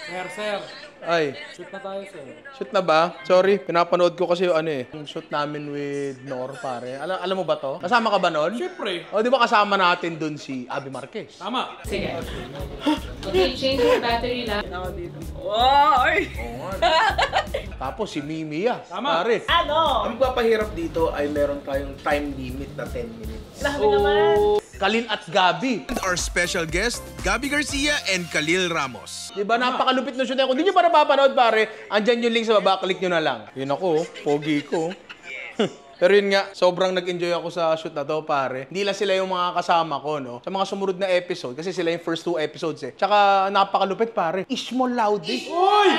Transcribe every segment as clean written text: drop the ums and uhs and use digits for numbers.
Sir. Ay, Shoot na tayo, sir. shoot na ba? Sorry, pinapanood ko kasi yung yung shoot namin with Nor, pare. Alam mo ba to? Kasama ka ba nun? Siyempre. O, di ba kasama natin dun si Abby Marquez? Tama. Sige. Okay, change your battery lang. Tapos si Mimiya. Tama. Pare. Ano? Ang papahirap dito ay meron tayong time limit na 10 minutes. Grabe naman. Khalil at Gabi. Our special guest, Gabby Garcia and Khalil Ramos. Di ba napakalupit ng shoot na. Kung di nyo pa napapanood, pare, andyan yung link sa baba, click nyo na lang. Yun ako, pogi ko. Pero yun nga, sobrang nag-enjoy ako sa shoot na to, pare. Hindi lang sila yung mga kasama ko, no? Sa mga sumunod na episode, kasi sila yung first 2 episodes eh. Tsaka napakalupit, pare. Ishmael Laude. Uy!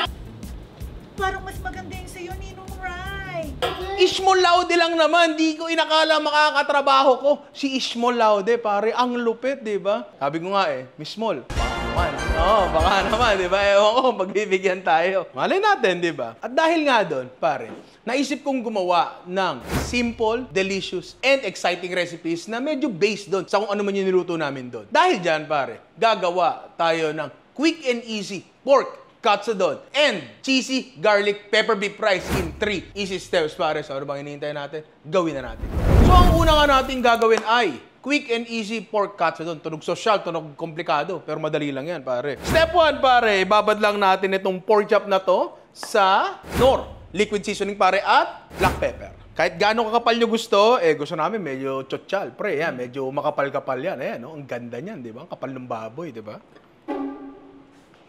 Parang mas maganda yung sa'yo, Ninong Rai. Ishmael Laude lang naman. Di ko inakala makakatrabaho ko. Si Ishmael Laude, pare. Ang lupit, di ba? Sabi ko nga Miss Mol, baka naman. Oo, baka naman, di ba? Ewan ko, magbibigyan tayo. Malay natin, di ba? At dahil nga doon, pare, naisip kong gumawa ng simple, delicious, and exciting recipes na medyo based doon sa kung ano man yung niluto namin doon. Dahil dyan, pare, gagawa tayo ng quick and easy pork katsudon and cheesy garlic pepper beef rice in 3 easy steps, pare. So, ano bang hinihintay natin? Gawin na natin. So, ang una nga natin gagawin ay quick and easy pork katsudon. Tunog sosyal, tunog komplikado, pero madali lang yan, pare. Step 1, pare, ibabad lang natin itong pork chop na to sa Knorr liquid seasoning, pare, at black pepper. Kahit gaano kakapal nyo gusto, gusto namin medyo tsotsal. Pre, yan, medyo makapal-kapal yan. Ayan, no? Ang ganda niyan, di ba? Ang kapal ng baboy, di ba?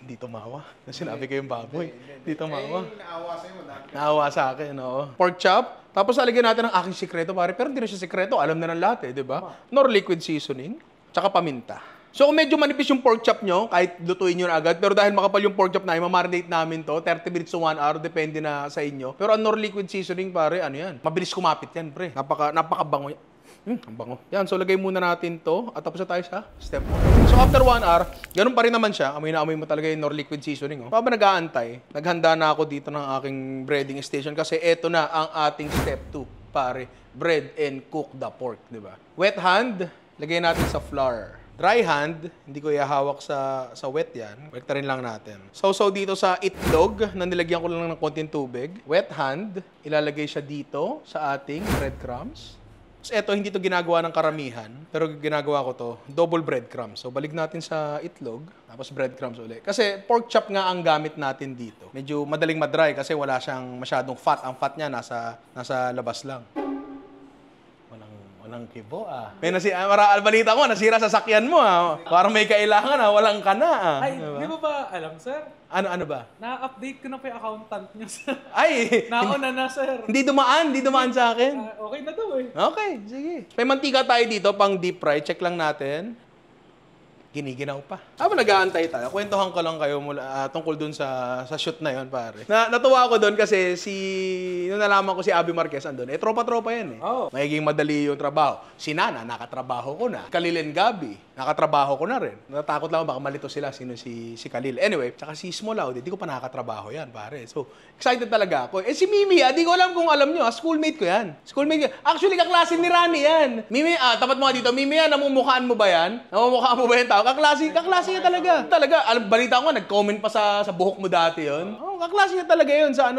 Hindi tumawa. Sinabi ko yung baboy. Hindi tumawa. Naawa sa'yo mo dati. Naawa sa akin, no? Pork chop. Tapos lalagyan natin ang aking sikreto, pare. Pero hindi na siya sikreto. Alam na ng lahat, di ba? Knorr liquid seasoning. Tsaka paminta. So kung medyo manipis yung pork chop nyo, kahit lutuin nyo na agad, pero dahil makapal yung pork chop na, i-marinate namin to, 30 minutes to 1 hour, depende na sa inyo. Pero ang Knorr liquid seasoning, pare, ano yan? Mabilis kumapit yan, pre. Napakabango yan. Ang bango. Yan, so lagay muna natin to at tapos na tayo sa step 1. So after 1 hour, ganun pa rin naman siya. Amoy na amoy mo talaga yung Knorr liquid seasoning. Oh. Habang nag-aantay, naghanda na ako dito ng aking breading station kasi eto na ang ating step 2, pare. Bread and cook the pork, di ba? Wet hand, lagay natin sa flour. Dry hand, hindi ko ihahawak sa wet yan. Wet rin lang natin. So dito sa itlog, na nilagyan ko lang ng konting tubig. Wet hand, ilalagay siya dito sa ating breadcrumbs. So eto, hindi to ginagawa ng karamihan, pero ginagawa ko to, double breadcrumbs. So balik natin sa itlog, tapos breadcrumbs ulit. Kasi pork chop nga ang gamit natin dito. Medyo madaling madry kasi wala siyang masyadong fat. Ang fat niya nasa labas lang. Walang kibo May balita ko, nasira sa sakyan mo Parang may kailangan walang ka na Ay, diba? di ba ba alam, sir? Ano ba? Na-update ko na pa yung accountant niyo, sir. Ay! Nauna na, sir. Hindi dumaan sa akin. Okay na daw Okay, sige. May mantika tayo dito pang deep fry. Check lang natin. Giniginaw pa. Habang nag-aantay tayo, kwentuhan ko lang kayo mula, tungkol dun sa shoot na yon, pare. Natuwa ako dun kasi nung nalaman ko si Abby Marquez andun, tropa-tropa yan Oh. Magiging madali yung trabaho. Si Nana, nakatrabaho ko na. Khalil and Gabi, nakatrabaho ko na rin. Natakot lang ako, baka malito sila sino si Khalil. Anyway, tsaka si Smolaw, di ko pa nakatrabaho yan, pare. So, excited talaga ako. Si Mimi, di ko alam kung alam nyo, schoolmate ko yan. Schoolmate ko. Actually, kaklase ni Rani yan. Mimi, tapat mo nga dito. Mimi, namumukhaan mo ba yan? Namumukhaan mo ba yan tao? Kaklase niya talaga. Balita ko, nag-comment pa sa buhok mo dati yon. Oh, kaklase niya talaga yon sa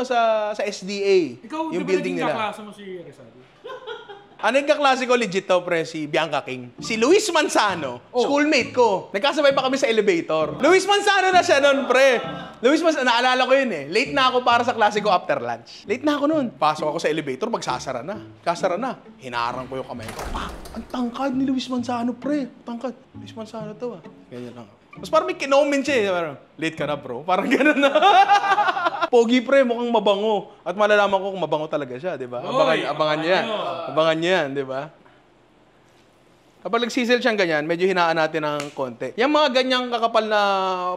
SDA. Ikaw, yung di ba building naging nila. kaklase mo si Rizal? Ano yung kaklase ko legit to, pre? Si Bianca King. Si Luis Manzano, schoolmate ko. Nagkasabay pa kami sa elevator. Luis Manzano na siya nun, pre. Luis Manzano, naalala ko yun Late na ako para sa klase ko after lunch. Late na ako nun. Pasok ako sa elevator, magsasara na. Kasara na. Hinarang ko yung kamay ko. Ang tangkad ni Luis Manzano, pre. Tangkad. Luis Manzano to, Ganyan lang. Mas parang may kinoment siya Parang, late ka na, bro. Parang gano'n na. Pogi, pre, mukhang mabango. At malalaman ko kung mabango talaga siya, di ba? Abangan niya yan. Abangan niya yan, di ba? Kapag nagsisil siyang ganyan, medyo hinaan natin ng konti. Yung mga ganyang kakapal na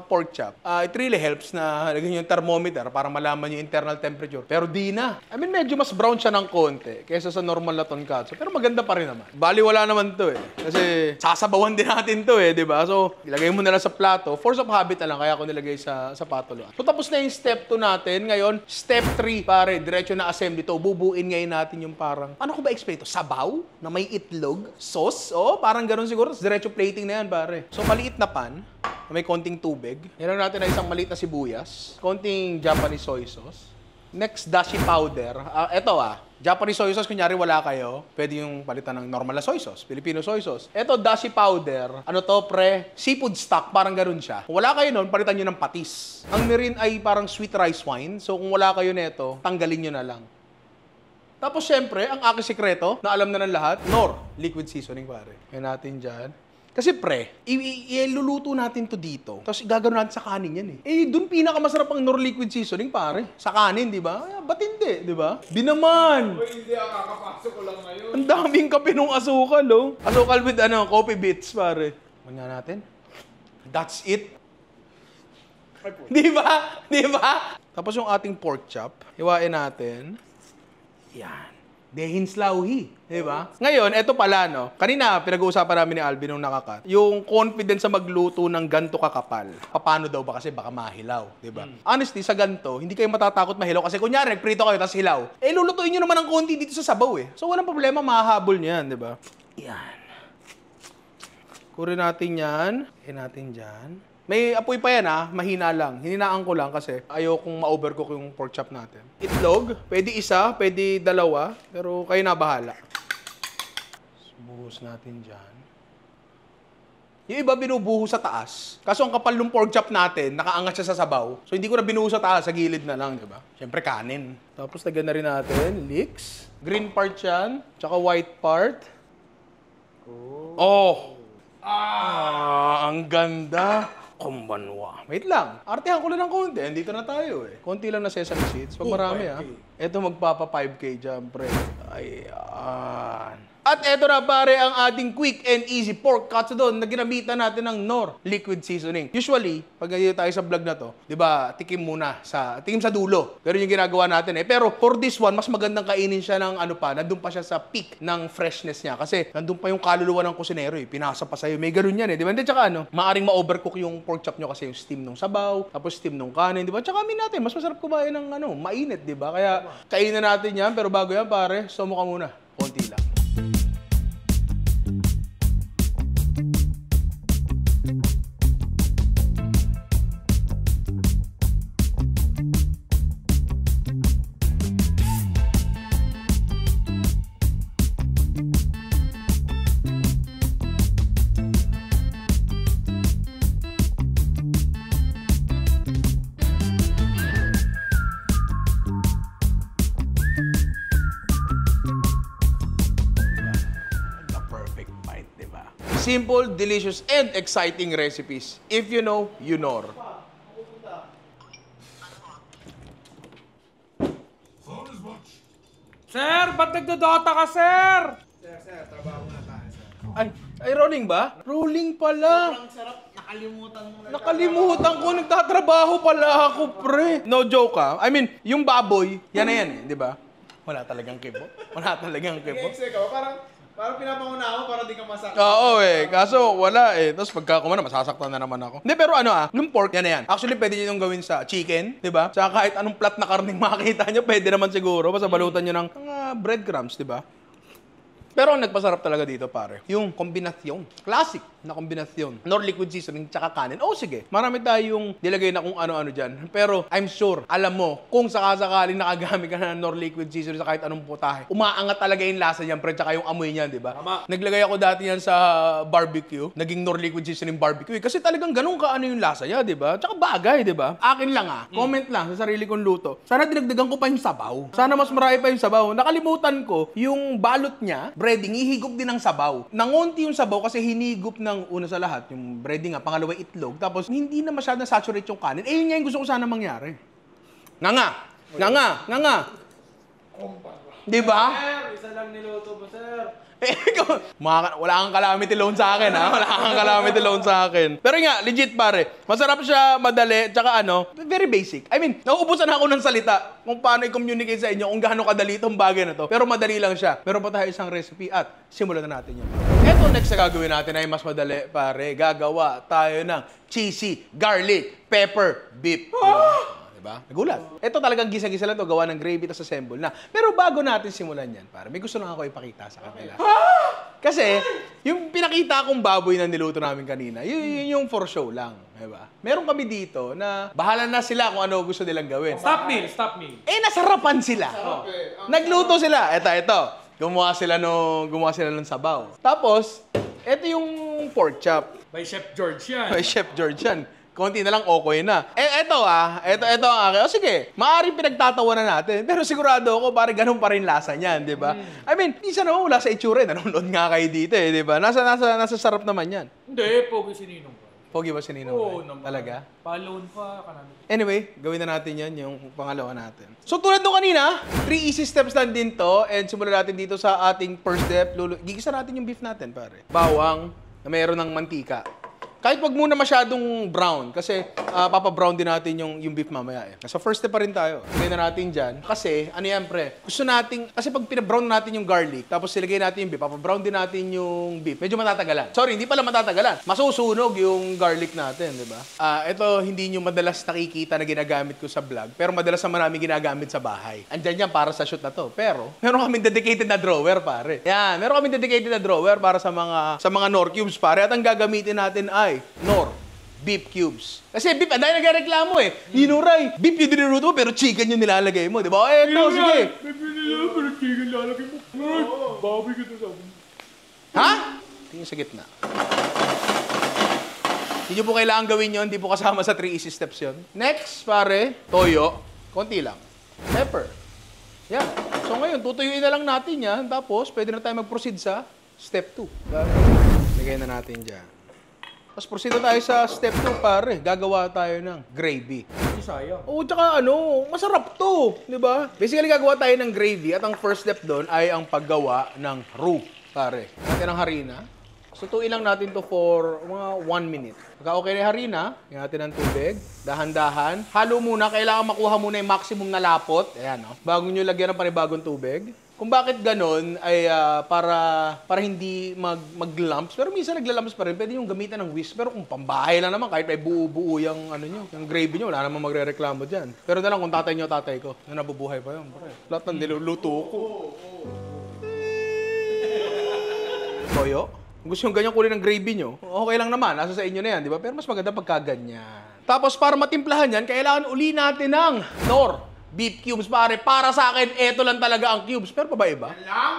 pork chop, it really helps na lagyan yung thermometer para malaman yung internal temperature. Pero di na. I mean, medyo mas brown siya ng konti kaysa sa normal na tonkatsu. Pero maganda pa rin naman. Bali, wala naman to Kasi sasabawan din natin to di ba? So, ilagay mo na lang sa plato. Force of habit na lang, kaya ako nilagay sa patulo. So, tapos na yung step 2 natin. Ngayon, step 3, pare, diretso na assembly to. Bubuin ngayon natin yung parang, ano ko ba explain to? Sabaw? Na may itlog? Sauce? Parang gano'n siguro. Diretso plating na yan, pare. So, maliit na pan. May konting tubig. Ilan natin na isang maliit na sibuyas. Konting Japanese soy sauce. Next, dashi powder. Japanese soy sauce, kunyari wala kayo, pwede yung palitan ng normal na soy sauce, Filipino soy sauce. Ito, dashi powder. Ano to, pre? Seafood stock, parang ganun siya. Kung wala kayo nun, palitan nyo ng patis. Ang mirin ay parang sweet rice wine. So, kung wala kayo nito, tanggalin nyo na lang. Tapos, syempre, ang aking sekreto, na alam na ng lahat, Knorr liquid seasoning, pare. Yan natin dyan. Kasi pre, iluluto natin to dito. Tapos gagawin natin sa kanin yan eh. Dun pinakamasarap ang Knorr liquid seasoning, pare. Sa kanin, di ba? Ba't hindi, di ba? Di naman. Hindi, kakapasok ko lang ngayon. Ang daming kape nung asukal, oh. Asukal with coffee bits, pare. Manya natin. That's it. Di ba? Di ba? Tapos yung ating pork chop, hiwain natin. Yan. Dehinslauhi, di ba? Ngayon, eto pala, no? Kanina, pinag-uusapan namin ni Alvin nung nakakat. Yung confidence sa magluto ng ganto kakapal. Paano daw ba? Kasi baka mahilaw, di ba? Honestly, sa ganto, hindi kayo matatakot mahilaw. Kasi kunyari, nagprito kayo, tapos hilaw. Lulutuin nyo naman ng konti dito sa sabaw, eh. So, walang problema, mahahabol nyo yan, di ba? Yan. Kurin natin yan. Kurin natin dyan. May apoy pa yan mahina lang. Hininaan ko lang kasi ayokong ma-overcook yung pork chop natin. Itlog, pwede isa, pwede dalawa, pero kayo na bahala. Buhos natin dyan. Yung iba binubuhos sa taas. Kaso ang kapal ng pork chop natin, nakaangat siya sa sabaw. So hindi ko na binuhos sa taas, sa gilid na lang, di ba? Siyempre kanin. Tapos lagyan na rin natin, leeks. Green part yan, tsaka white part. Oh! Ang ganda! Kumbanwa. Wait lang. Artehan ko lang ng konti. Andito na tayo eh. Konti lang na sesame seeds. Pag marami Ito magpapa 5K dyan, pre. Ayan. At eto na pare ang ating quick and easy pork katsudon na ginamitan natin ng Knorr liquid seasoning. Usually, pag nandito tayo sa vlog na to, di ba, tikim sa dulo. Pero yung ginagawa natin Pero for this one, mas magandang kainin siya ng nandun pa siya sa peak ng freshness niya. Kasi nandun pa yung kaluluwa ng kusinero pinasa pa sa'yo. May ganun yan di ba? Hindi, tsaka maaring ma-overcook yung pork chop nyo kasi yung steam ng sabaw, tapos steam ng kanin, di ba? Tsaka natin, mas masarap kumain ng mainit, di ba? Kaya kainin natin yan, pero bago yan pare, sumo ka muna. Konti lang. Simple, delicious, and exciting recipes. If you know, you know. Sir, ba't nagdodota ka, sir? Sir, trabaho na tayo, sir. Ay, rolling ba? Rolling pala. Sobrang sarap, nakalimutan mo na. Nakalimutan ko, nagtatrabaho pala ako, pre. No joke I mean, yung baboy, yan na yan di ba? Wala talagang kibo. Wala talagang kibo. Parang pinapanguna ako para di ka masakit. Oo kaso wala Tapos pagka kumana, masasaktan na naman ako. Hindi, pero yung pork, yan na yan. Actually, pwede nyo yung gawin sa chicken, di ba? Sa kahit anong plat na karning makikita nyo, pwede naman siguro. Basta balutan nyo ng breadcrumbs, di ba? Pero ang nagpasarap talaga dito, pare, yung kombinasyon. Classic na kombinasyon. Knorr liquid seasoning tsaka kanin. Sige. Marami tayong nilagay na kung ano-ano dyan. Pero I'm sure, alam mo, kung sakasakaling nakagamit ka na ng Knorr liquid seasoning sa kahit anong putahe, umaangat talaga yung lasa niyan, pre, tsaka yung amoy niyan, di ba? Naglagay ako dati yan sa barbecue, naging Knorr liquid seasoning barbecue. Kasi talagang ganun yung lasa niya, di ba? Tsaka bagay, di ba? Akin lang comment lang sa sarili kong luto. Sana dinagdagan ko pa yung sabaw. Sana mas marami pa yung sabaw. Nakalimutan ko, yung balot niya, breading, ihigop din ng sabaw. Nangonti yung sabaw kasi hinigop ng una sa lahat, yung breading pangalawa itlog, tapos hindi na masyadong saturate yung kanin. Yun nga yung gusto ko sana mangyari. Nga nga. Di ba? Sir, isa lang niluto mo, sir. Wala kang calamity loan sa akin, Wala kang calamity loan sa akin. Pero nga, legit pare, masarap siya, madali, tsaka very basic. I mean, nauubusan ako ng salita kung paano i-communicate sa inyo kung gaano kadali itong bagay na to. Pero madali lang siya. Meron pa tayo isang recipe at simulan na natin yan. Eto next na gagawin natin ay mas madali, pare. Gagawa tayo ng cheesy garlic pepper beef. Diba? Diba? Nagulat. Ito talagang gisa-gisa lang to, gawa ng gravy, tapos assemble na. Pero bago natin simulan yan, pare, may gusto lang ako ipakita sa kanila. Kasi, yung pinakita kong baboy na niluto namin kanina, yun yung for show lang. Diba? Meron kami dito na bahala na sila kung ano gusto nilang gawin. Stop meal, stop meal. Eh, nasarapan sila. Nagluto sila. Ito. Gumawa sila ng sabaw. Tapos, ito yung pork chop. By Chef George yan. By Chef George yan. Konti na lang okay na. Ito ang akin. O sige, maaaring pinagtatawanan natin. Pero sigurado ako, pare, ganun pa rin lasa niyan, di ba? I mean, minsan naman wala sa itsura. Nanonood nga kayo dito di ba? Nasa sarap naman yan. Hindi, pogi si Ninong. Pogi ba si Ninong? Oo naman. Talaga? Paloon pa ka namin. Anyway, gawin na natin yan, yung pangalawa natin. So tulad nung kanina, 3 easy steps lang din to. And simulan natin dito sa ating first step. Gigisa natin yung beef natin, pare. Bawang na mayroon ng mantika. Kahit wag muna masyadong brown kasi papa-brown din natin yung beef mamaya eh. So first step pa rin tayo. Lagay na natin dyan. Kasi ano yan pre, gusto natin, kasi pag pinabrown natin yung garlic, tapos ilagay natin yung beef, papa-brown din natin yung beef. Medyo matatagalan. Sorry, hindi pala matatagalan. Masusunog yung garlic natin, di ba? Ito hindi nyo madalas nakikita na ginagamit ko sa vlog, pero madalas naman namin ginagamit sa bahay. Andyan yan para sa shoot na to. Pero meron kaming dedicated na drawer pare. Yan, meron kaming dedicated na drawer para sa mga Knorr cubes pare. At ang gagamitin natin ay Knorr beef cubes. Kasi beef, ang dahil nagreklamo eh. Ninuray, beef yung dinuluto mo, pero chicken yung nilalagay mo, di ba? Eto, sige. Pero chicken lalagay mo. Baboy ka na sabi. Ha? Tingin sa gitna. Hindi nyo po kailangan gawin yun, hindi po kasama sa 3 easy steps yun. Next, pare, toyo. Konti lang. Pepper. Yan. So ngayon, tutuyuin na lang natin yan. Tapos, pwede na tayo mag-proceed sa step 2. Lagay na natin dyan. Tapos proceed na tayo sa step 2, pare. Gagawa tayo ng gravy. Sayang. Oo, tsaka masarap to. Di ba? Basically, gagawa tayo ng gravy at ang first step doon ay ang paggawa ng roux, pare. Natin ang harina. So, tuin lang natin to for mga 1 minute. Pagka okay na yung harina, hingin natin ng tubig. Dahan-dahan. Halo muna. Kailangan makuha muna yung maximum na lapot. Ayan, no? Bago nyo lagyan ng panibagong tubig. Kung bakit ganun ay para hindi mag-lumps. Pero minsan nagla-lumps pa rin. Pwede yung gamitan ng whisk. Pero kung pambahay lang naman, kahit may buo-buo yung, yung gravy nyo, wala namang magre-reklamo dyan. Pero na lang kung tatay nyo, tatay ko, na nabubuhay pa yun. Lahat ng niluluto ko. Toyo. Kung gusto yung ganyan kunin ng gravy nyo, okay lang naman. Nasa sa inyo na yan, di ba? Pero mas maganda pagka ganyan. Tapos para matimplahan yan, kailangan uli natin ng Knorr beef cubes, pare. Para sa akin, eto lang talaga ang cubes. Pero pa ba iba?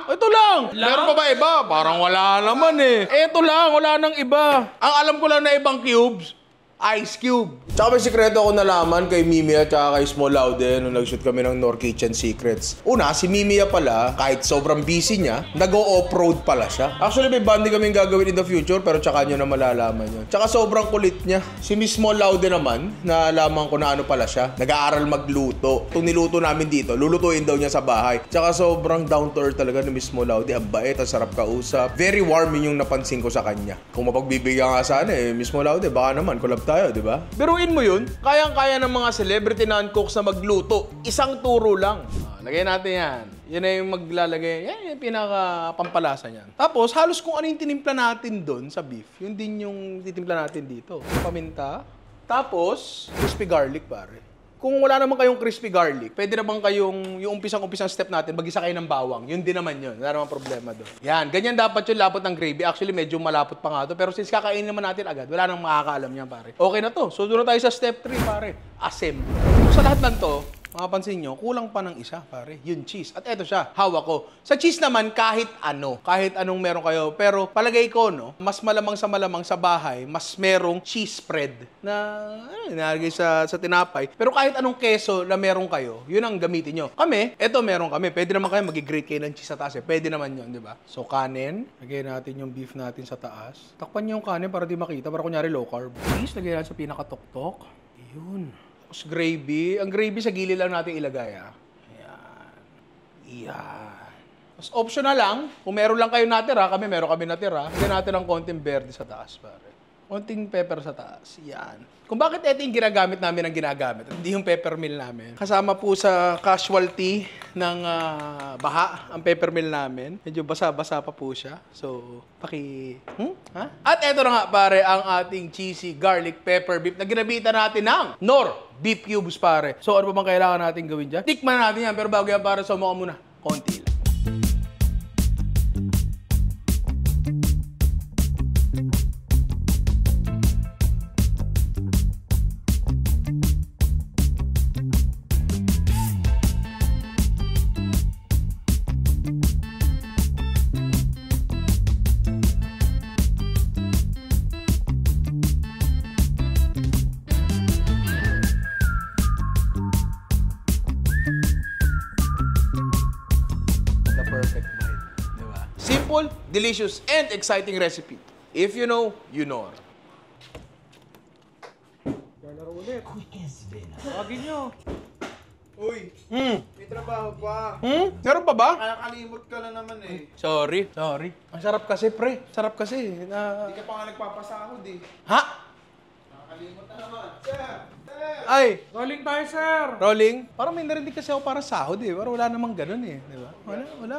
Ito lang. Meron pa ba iba? Parang wala naman eh. Eto lang, wala nang iba. Ang alam ko lang na ibang cubes, ice cube. Tsaka may sikreto ako nalaman kay Mimia tsaka kay Small Laude nung nag-shoot kami ng Knorr Kitchen Secrets. Una, si Mimia pala, kahit sobrang busy niya, nag-o-off-road pala siya. Actually, may banding kaming gagawin in the future, pero tsaka nyo na malalaman yun. Tsaka sobrang kulit niya. Si Miss Small Laude naman, nalaman ko na ano pala siya, nag-aaral magluto. Itong niluto namin dito, lulutuin daw niya sa bahay. Tsaka sobrang down to earth talaga ni Miss Small Laude. Ang bait, ang sarap kausap. Very warming yung napansin ko sa kanya. Kung mapagbibigyan nga sana Miss Small Laude, baka naman, collab tayo, di ba? Biruin mo yun, kayang-kaya ng mga celebrity non-cooks na magluto. Isang turo lang. Lagay natin yan. Yan na yung maglalagay. Yan yung pinaka-pampalasa niyan. Tapos, halos kung ano yung tinimpla natin doon sa beef, yun din yung titimpla natin dito. Paminta. Tapos, crispy garlic, pare. Kung wala naman kayong crispy garlic, pwede naman kayong, yung umpisang step natin, mag-isa kayo ng bawang. Yun din naman yun. Wala naman problema doon. Yan, ganyan dapat yung lapot ng gravy. Actually, medyo malapot pa nga to. Pero since kakainin naman natin agad, wala nang makakaalam niyan, pare. Okay na to. So, doon na tayo sa step 3, pare. Assemble. So, sa lahat ng to, makapansin nyo, kulang pa ng isa, pare. Yun, cheese. At eto siya, hawak ko. Sa cheese naman, kahit anong meron kayo. Pero palagay ko, mas malamang sa bahay, mas merong cheese spread na nilagay sa tinapay. Pero kahit anong keso na meron kayo, yun ang gamitin nyo. Kami, eto meron kami. Pwede naman kayo mag-grate kayo ng cheese sa taas. Pwede naman yun, di ba? So, kanin. Lagay natin yung beef natin sa taas. Takpan nyo yung kanin para di makita. Para kunyari low carb. Cheese, lagay natin sa pinakatok-tok. Yun. Tapos gravy. Ang gravy sa gilid lang natin ilagay, Ayan. Yan. Tapos optional lang. Kung meron lang kayo natira, meron kami natira. Lagyan natin ng konting berde sa taas, pare. Konting pepper sa taas. Yan. Kung bakit ito yung ginagamit namin hindi yung peppermill namin. Kasama po sa casualty ng baha ang peppermill namin. Medyo basa-basa pa po siya. So, Ha? At ito na nga pare, ang ating cheesy garlic pepper beef na ginabitan natin ng Knorr beef cubes pare. So, ano pa bang kailangan natin gawin dyan? Tikman natin yan. Pero bago yan pare, sumuka muna. Konti lang. Perfect bite. Diba? Simple, delicious, and exciting recipe. If you know, you know. Laro ulit. Tawagin nyo. Uy, may trabaho pa. Meron pa ba? Nakakalimot ka na naman eh. Sorry. Ang sarap kasi, pre. Sarap kasi. Hindi ka pa nga nagpapasahod eh. Ha? Nakakalimot na naman. Sir! Ay, Rolling tayo, sir. rolling. Parang may narinig kasi ako para sahod eh. Parang wala namang ganun eh. Di ba?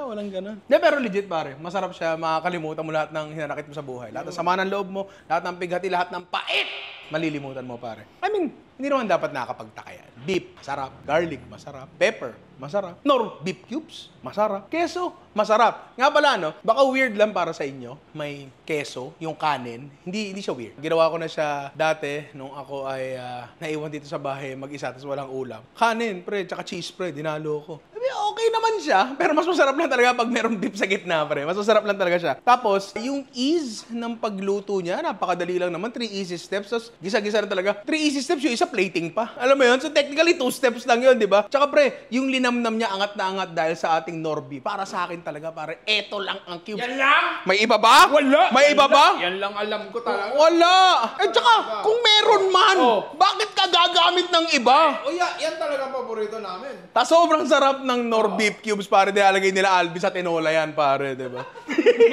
Walang ganun. Hindi, pero legit pare. Masarap siya. Makakalimutan mo lahat ng hinanakit mo sa buhay. Lahat ng sama ng loob mo, lahat ng pighati, lahat ng pait. Malilimutan mo pare. I mean, hindi naman dapat nakakapagtaka yan. Beef, masarap. Garlic, masarap. Pepper, masarap. Knorr beef cubes, masarap. Keso, masarap. Nga pala, no? Baka weird lang para sa inyo. May keso, yung kanin. Hindi siya weird. Ginawa ko na siya dati nung ako ay naiwan dito sa bahay mag-isa tapos walang ulam. Kanin, pre, tsaka cheese, pre. Dinalo ko. Sabi, okay naman siya. Pero mas masarap lang talaga pag merong beef sa gitna, pre. Mas masarap lang talaga siya. Tapos, yung ease ng pagluto niya, napakadali lang naman. 3 easy steps. Tapos, gisa-gisa na talaga. 3 easy steps, yung isa plating pa. Alam mo yun? So, technically, 2 steps lang yun, di ba? Tsaka, pre, yung linamnam niya angat na angat dahil sa ating Knorr beef. Para sa akin talaga, pare, eto lang ang cube. Yan lang. May iba ba? Wala. May iba ba? Yan lang alam ko talaga. Wala. Eh, tsaka, kung meron man, bakit ka gagamit ng iba? O yan talaga paborito namin. Ta sobrang sarap ng Knorr beef cubes, pare. Nilalagay nila Alvis at tinola yan, pare, di ba?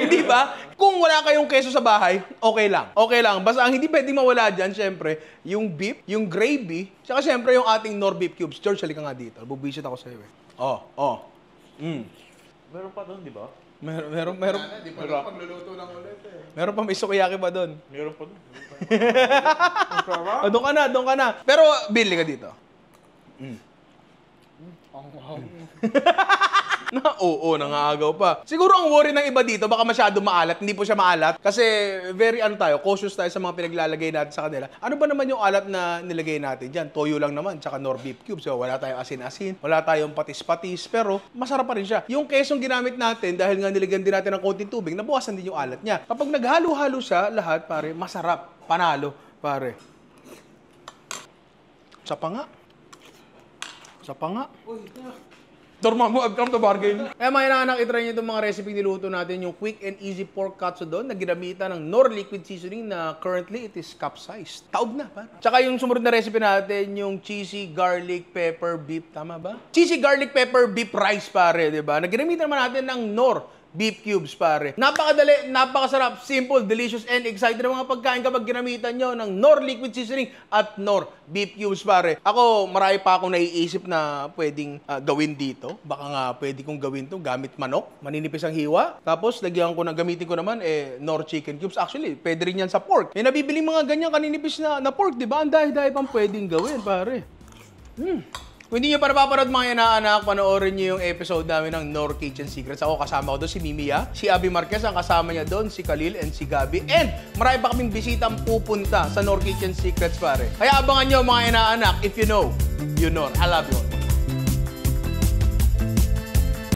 Di ba? Kung wala kayong keso sa bahay, okay lang. Okay lang. Basta ang hindi pwedeng mawala dyan, syempre, yung beef, yung gravy, tsaka syempre yung ating Knorr beef cubes. George, halika nga dito. Bubisit ako sa'yo eh. Meron pa doon, di ba? Meron. Di pa lang pagluluto lang ulit eh. Meron pa, may sukiyaki pa doon. Meron pa doon. Doon ka na. Pero, bili ka dito. Oo, nangaagaw pa. Siguro ang worry ng iba dito, baka masyado maalat. Hindi po siya maalat. Kasi very cautious tayo sa mga pinaglalagay natin sa kanila. Ano ba naman yung alat na nilagay natin dyan? Toyo lang naman, tsaka Knorr beef cubes. So, wala tayong asin-asin, wala tayong patis-patis, pero masarap pa rin siya. Yung kesong ginamit natin, dahil nga nilagyan din natin ng konting tubig, nabukasan din yung alat niya. Kapag naghalo-halo siya, lahat, pare, masarap. Panalo, pare. Sa pa nga. Dorma mo, I've come to bargain. Kaya mga inaanak, itry nyo itong mga recipe niluto natin, yung quick and easy pork katsudon na ginamitan ng Knorr liquid seasoning na currently it is capsized. Taob na, pare. Tsaka yung sumunod na recipe natin, yung cheesy garlic pepper beef, tama ba? Cheesy garlic pepper beef rice, pare, di ba? Na ginamitan naman natin ng Knorr beef cubes, pare. Napakadali, napakasarap, simple, delicious, and excited na mga pagkain kapag ginamitan nyo ng Knorr liquid seasoning at Knorr beef cubes, pare. Ako, marami pa akong naiisip na pwedeng gawin dito. Baka nga pwede kong gawin to gamit manok, maninipis ang hiwa. Tapos, gamitin ko naman, Knorr chicken cubes. Actually, pwede rin yan sa pork. May nabibili mga ganyan kaninipis na pork, di ba? Ang dahil-dahil pang pwedeng gawin, pare. Kung hindi nyo pa napapanood mga inaanak, panoorin nyo yung episode namin ng Knorr Kitchen Secrets. Ako kasama ko doon si Mimia, si Abby Marquez, ang kasama niya doon, si Khalil and si Gabi. And marami pa kaming bisitang pupunta sa Knorr Kitchen Secrets, pare. Kaya abangan nyo mga inaanak, if you know, you know. I love you.